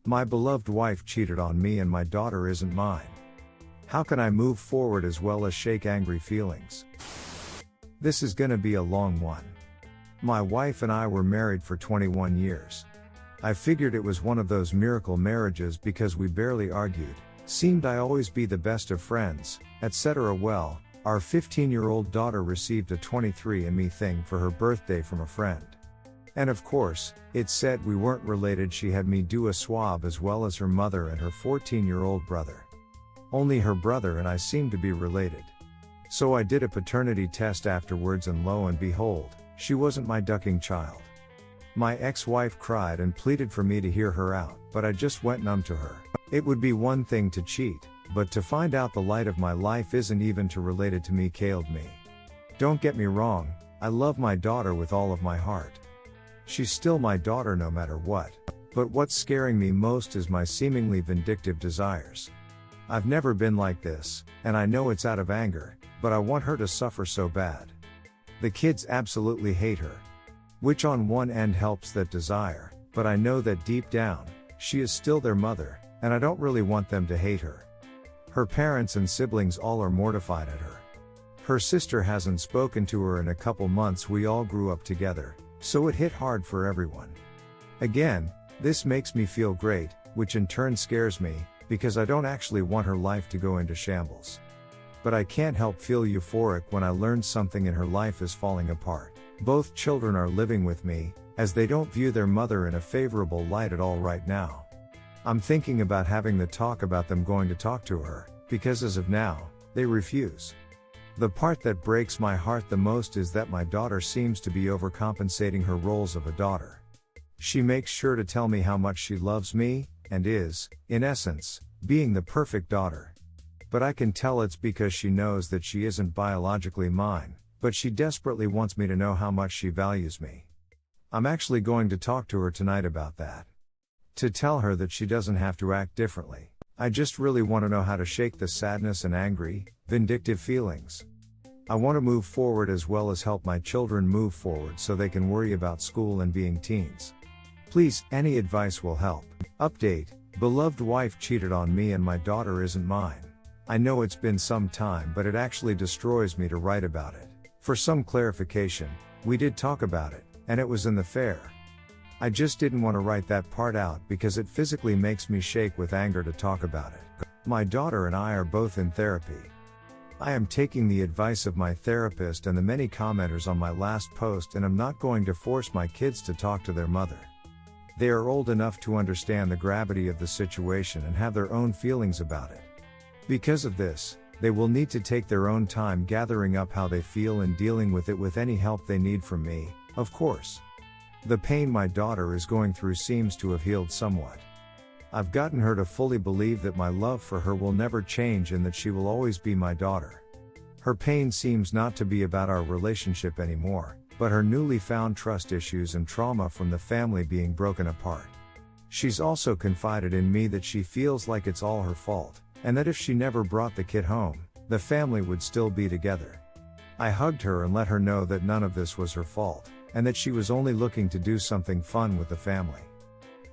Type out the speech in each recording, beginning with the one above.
My beloved wife cheated on me and my daughter isn't mine. How can I move forward as well as shake angry feelings? This is gonna be a long one. My wife and I were married for 21 years. I figured it was one of those miracle marriages because we barely argued, seemed I always be the best of friends, etc. Well, our 15-year-old daughter received a 23andMe thing for her birthday from a friend. And of course, it said we weren't related. She had me do a swab as well as her mother and her 14-year-old brother. Only her brother and I seemed to be related. So I did a paternity test afterwards and lo and behold, she wasn't my ducking child. My ex-wife cried and pleaded for me to hear her out, but I just went numb to her. It would be one thing to cheat, but to find out the light of my life isn't even to related to me killed me. Don't get me wrong, I love my daughter with all of my heart. She's still my daughter no matter what. But what's scaring me most is my seemingly vindictive desires. I've never been like this, and I know it's out of anger, but I want her to suffer so bad. The kids absolutely hate her. Which on one end helps that desire, but I know that deep down, she is still their mother, and I don't really want them to hate her. Her parents and siblings all are mortified at her. Her sister hasn't spoken to her in a couple months. We all grew up together, so it hit hard for everyone. Again, this makes me feel great, which in turn scares me, because I don't actually want her life to go into shambles. But I can't help feel euphoric when I learn something in her life is falling apart. Both children are living with me, as they don't view their mother in a favorable light at all right now. I'm thinking about having the talk about them going to talk to her, because as of now, they refuse. The part that breaks my heart the most is that my daughter seems to be overcompensating her roles of a daughter. She makes sure to tell me how much she loves me, and is, in essence, being the perfect daughter. But I can tell it's because she knows that she isn't biologically mine, but she desperately wants me to know how much she values me. I'm actually going to talk to her tonight about that. To tell her that she doesn't have to act differently. I just really want to know how to shake the sadness and angry, vindictive feelings. I want to move forward as well as help my children move forward so they can worry about school and being teens. Please, any advice will help. Update: beloved wife cheated on me and my daughter isn't mine. I know it's been some time, but it actually destroys me to write about it. For some clarification, we did talk about it, and it was in the fair. I just didn't want to write that part out because it physically makes me shake with anger to talk about it. My daughter and I are both in therapy. I am taking the advice of my therapist and the many commenters on my last post, and I'm not going to force my kids to talk to their mother. They are old enough to understand the gravity of the situation and have their own feelings about it. Because of this, they will need to take their own time gathering up how they feel and dealing with it with any help they need from me, of course. The pain my daughter is going through seems to have healed somewhat. I've gotten her to fully believe that my love for her will never change and that she will always be my daughter. Her pain seems not to be about our relationship anymore, but her newly found trust issues and trauma from the family being broken apart. She's also confided in me that she feels like it's all her fault, and that if she never brought the kid home, the family would still be together. I hugged her and let her know that none of this was her fault, and that she was only looking to do something fun with the family.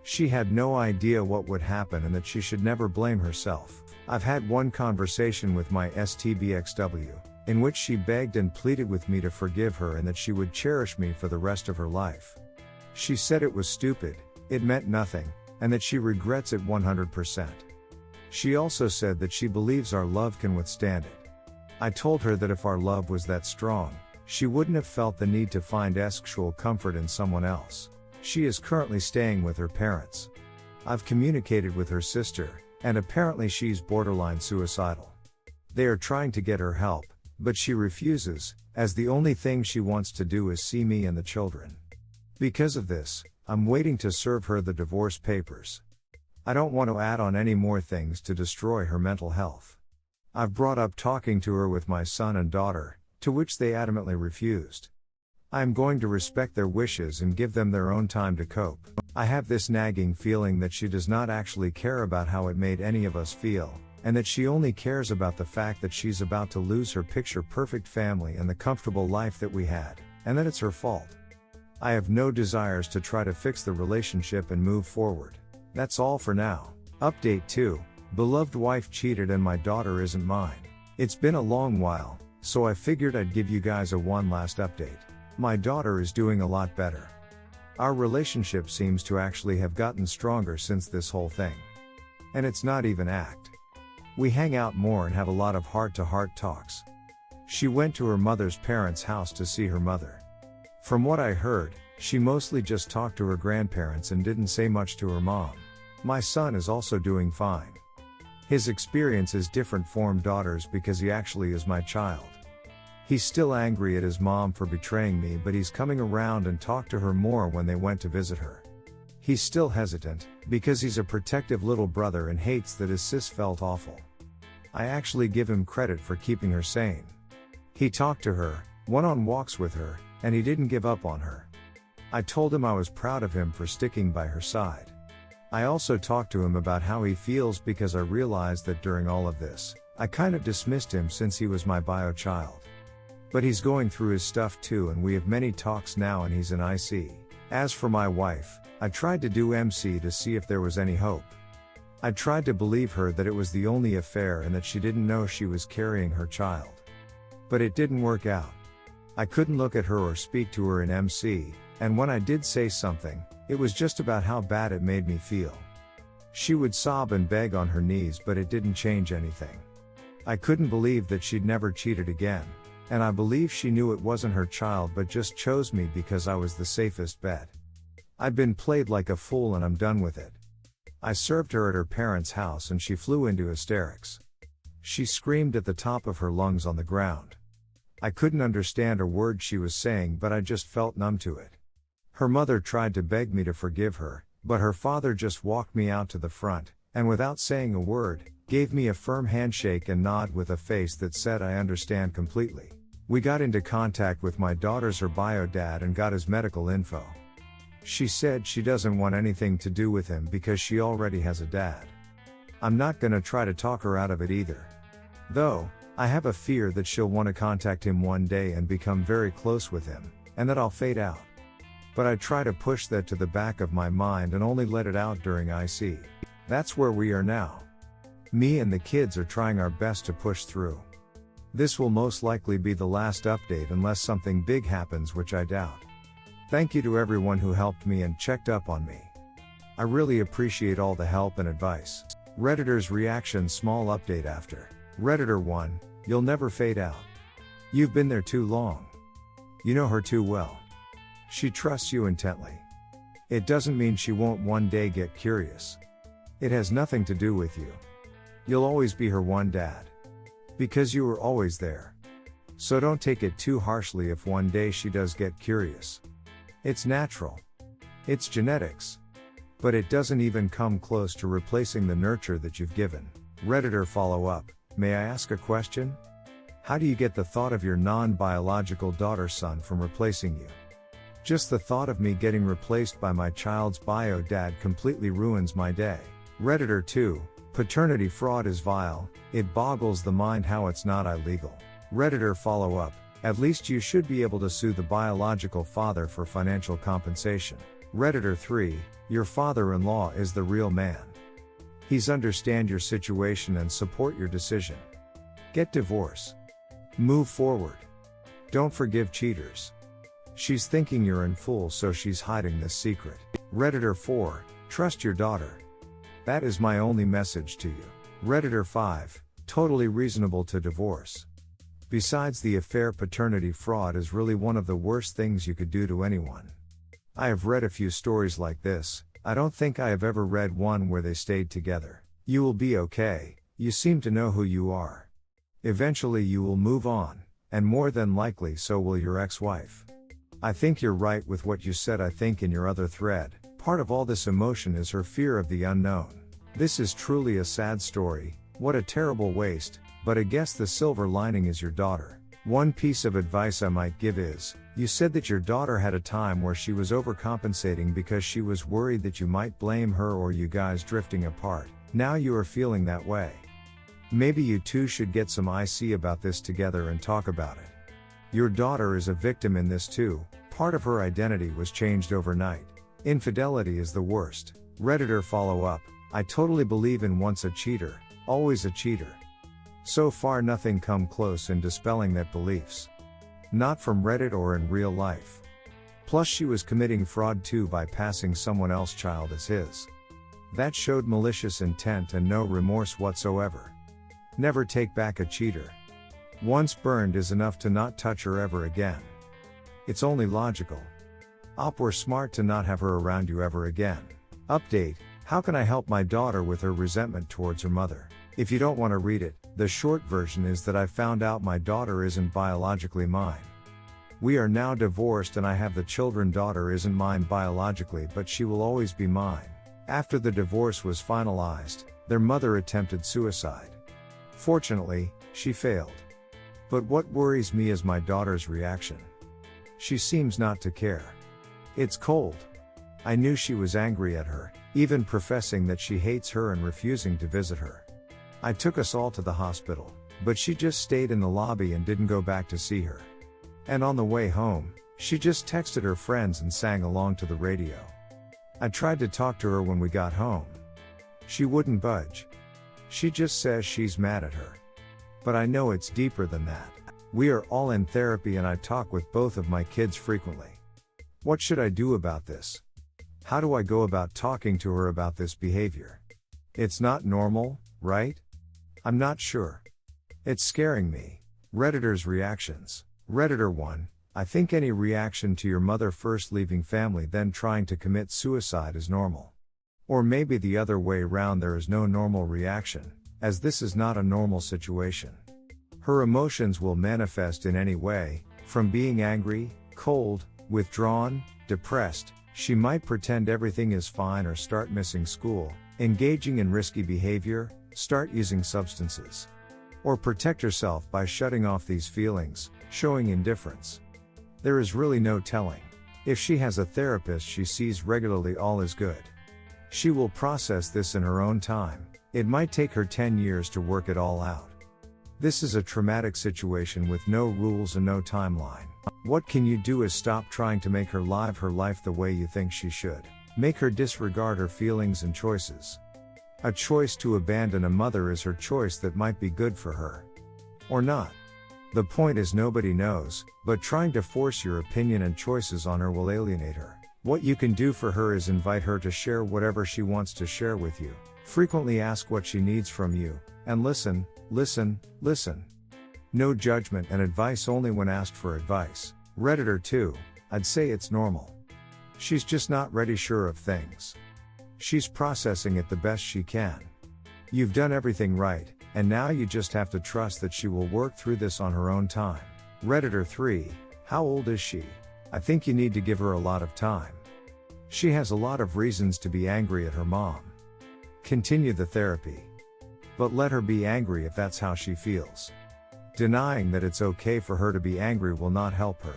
She had no idea what would happen and that she should never blame herself. I've had one conversation with my STBXW, in which she begged and pleaded with me to forgive her and that she would cherish me for the rest of her life. She said it was stupid, it meant nothing, and that she regrets it 100%. She also said that she believes our love can withstand it. I told her that if our love was that strong, she wouldn't have felt the need to find sexual comfort in someone else. She is currently staying with her parents. I've communicated with her sister, and apparently she's borderline suicidal. They are trying to get her help, but she refuses, as the only thing she wants to do is see me and the children. Because of this, I'm waiting to serve her the divorce papers. I don't want to add on any more things to destroy her mental health. I've brought up talking to her with my son and daughter, to which they adamantly refused. I am going to respect their wishes and give them their own time to cope. I have this nagging feeling that she does not actually care about how it made any of us feel, and that she only cares about the fact that she's about to lose her picture-perfect family and the comfortable life that we had, and that it's her fault. I have no desires to try to fix the relationship and move forward. That's all for now. Update 2. Beloved wife cheated and my daughter isn't mine. It's been a long while, so I figured I'd give you guys a one last update. My daughter is doing a lot better. Our relationship seems to actually have gotten stronger since this whole thing. And it's not even act. We hang out more and have a lot of heart-to-heart talks. She went to her mother's parents' house to see her mother. From what I heard, she mostly just talked to her grandparents and didn't say much to her mom. My son is also doing fine. His experience is different from daughters because he actually is my child. He's still angry at his mom for betraying me, but he's coming around and talked to her more when they went to visit her. He's still hesitant, because he's a protective little brother and hates that his sis felt awful. I actually give him credit for keeping her sane. He talked to her, went on walks with her, and he didn't give up on her. I told him I was proud of him for sticking by her side. I also talked to him about how he feels because I realized that during all of this, I kind of dismissed him since he was my bio child. But he's going through his stuff too, and we have many talks now and he's in IC. As for my wife, I tried to do MC to see if there was any hope. I tried to believe her that it was the only affair and that she didn't know she was carrying her child. But it didn't work out. I couldn't look at her or speak to her in MC, and when I did say something, it was just about how bad it made me feel. She would sob and beg on her knees, but it didn't change anything. I couldn't believe that she'd never cheated again, and I believe she knew it wasn't her child but just chose me because I was the safest bet. I'd been played like a fool and I'm done with it. I served her at her parents' house and she flew into hysterics. She screamed at the top of her lungs on the ground. I couldn't understand a word she was saying, but I just felt numb to it. Her mother tried to beg me to forgive her, but her father just walked me out to the front, and without saying a word, gave me a firm handshake and nod with a face that said I understand completely. We got into contact with my daughter's her bio dad and got his medical info. She said she doesn't want anything to do with him because she already has a dad. I'm not gonna try to talk her out of it either. Though, I have a fear that she'll want to contact him one day and become very close with him, and that I'll fade out. But I try to push that to the back of my mind and only let it out during IC. That's where we are now. Me and the kids are trying our best to push through. This will most likely be the last update unless something big happens, which I doubt. Thank you to everyone who helped me and checked up on me. I really appreciate all the help and advice. Redditor's reaction: small update after. Redditor 1, you'll never fade out. You've been there too long. You know her too well. She trusts you intently. It doesn't mean she won't one day get curious. It has nothing to do with you. You'll always be her one dad. Because you were always there. So don't take it too harshly if one day she does get curious. It's natural. It's genetics. But it doesn't even come close to replacing the nurture that you've given. Redditor follow-up: may I ask a question? How do you get the thought of your non-biological daughter's son from replacing you? Just the thought of me getting replaced by my child's bio dad completely ruins my day. Redditor 2, paternity fraud is vile, it boggles the mind how it's not illegal. Redditor follow-up: at least you should be able to sue the biological father for financial compensation. Redditor 3, your father-in-law is the real man. He's understand your situation and support your decision. Get divorce. Move forward. Don't forgive cheaters. She's thinking you're in fool, so she's hiding this secret. Redditor 4, trust your daughter. That is my only message to you. Redditor 5, totally reasonable to divorce. Besides the affair, paternity fraud is really one of the worst things you could do to anyone. I have read a few stories like this. I don't think I have ever read one where they stayed together. You will be okay, you seem to know who you are. Eventually you will move on, and more than likely so will your ex-wife. I think you're right with what you said. I think in your other thread, part of all this emotion is her fear of the unknown. This is truly a sad story, what a terrible waste, but I guess the silver lining is your daughter. One piece of advice I might give is, you said that your daughter had a time where she was overcompensating because she was worried that you might blame her or you guys drifting apart. Now you are feeling that way. Maybe you two should get some IC about this together and talk about it. Your daughter is a victim in this too. Part of her identity was changed overnight. Infidelity is the worst. Redditor follow up, I totally believe in once a cheater, always a cheater. So far nothing come close in dispelling that beliefs. Not from Reddit or in real life. Plus she was committing fraud too by passing someone else's child as his. That showed malicious intent and no remorse whatsoever. Never take back a cheater. Once burned is enough to not touch her ever again. It's only logical. We're smart to not have her around you ever again. Update, how can I help my daughter with her resentment towards her mother? If you don't want to read it, the short version is that I found out my daughter isn't biologically mine. We are now divorced and I have the children. Daughter isn't mine biologically, but she will always be mine. After the divorce was finalized, their mother attempted suicide. Fortunately, she failed. But what worries me is my daughter's reaction. She seems not to care. It's cold. I knew she was angry at her, even professing that she hates her and refusing to visit her. I took us all to the hospital, but she just stayed in the lobby and didn't go back to see her. And on the way home, she just texted her friends and sang along to the radio. I tried to talk to her when we got home. She wouldn't budge. She just says she's mad at her. But I know it's deeper than that. We are all in therapy and I talk with both of my kids frequently. What should I do about this? How do I go about talking to her about this behavior? It's not normal, right? I'm not sure. It's scaring me. Redditor's reactions. Redditor 1, I think any reaction to your mother first leaving family then trying to commit suicide is normal. Or maybe the other way round, there is no normal reaction, as this is not a normal situation. Her emotions will manifest in any way, from being angry, cold, withdrawn, depressed. She might pretend everything is fine or start missing school, engaging in risky behavior, start using substances. Or protect herself by shutting off these feelings, showing indifference. There is really no telling. If she has a therapist she sees regularly, all is good. She will process this in her own time. It might take her 10 years to work it all out. This is a traumatic situation with no rules and no timeline. What can you do is stop trying to make her live her life the way you think she should. Make her disregard her feelings and choices. A choice to abandon a mother is her choice that might be good for her. Or not. The point is nobody knows, but trying to force your opinion and choices on her will alienate her. What you can do for her is invite her to share whatever she wants to share with you. Frequently ask what she needs from you, and listen, listen, listen. No judgment and advice only when asked for advice. Redditor 2, I'd say it's normal. She's just not ready sure of things. She's processing it the best she can. You've done everything right, and now you just have to trust that she will work through this on her own time. Redditor 3, how old is she? I think you need to give her a lot of time. She has a lot of reasons to be angry at her mom. Continue the therapy. But let her be angry if that's how she feels. Denying that it's okay for her to be angry will not help her.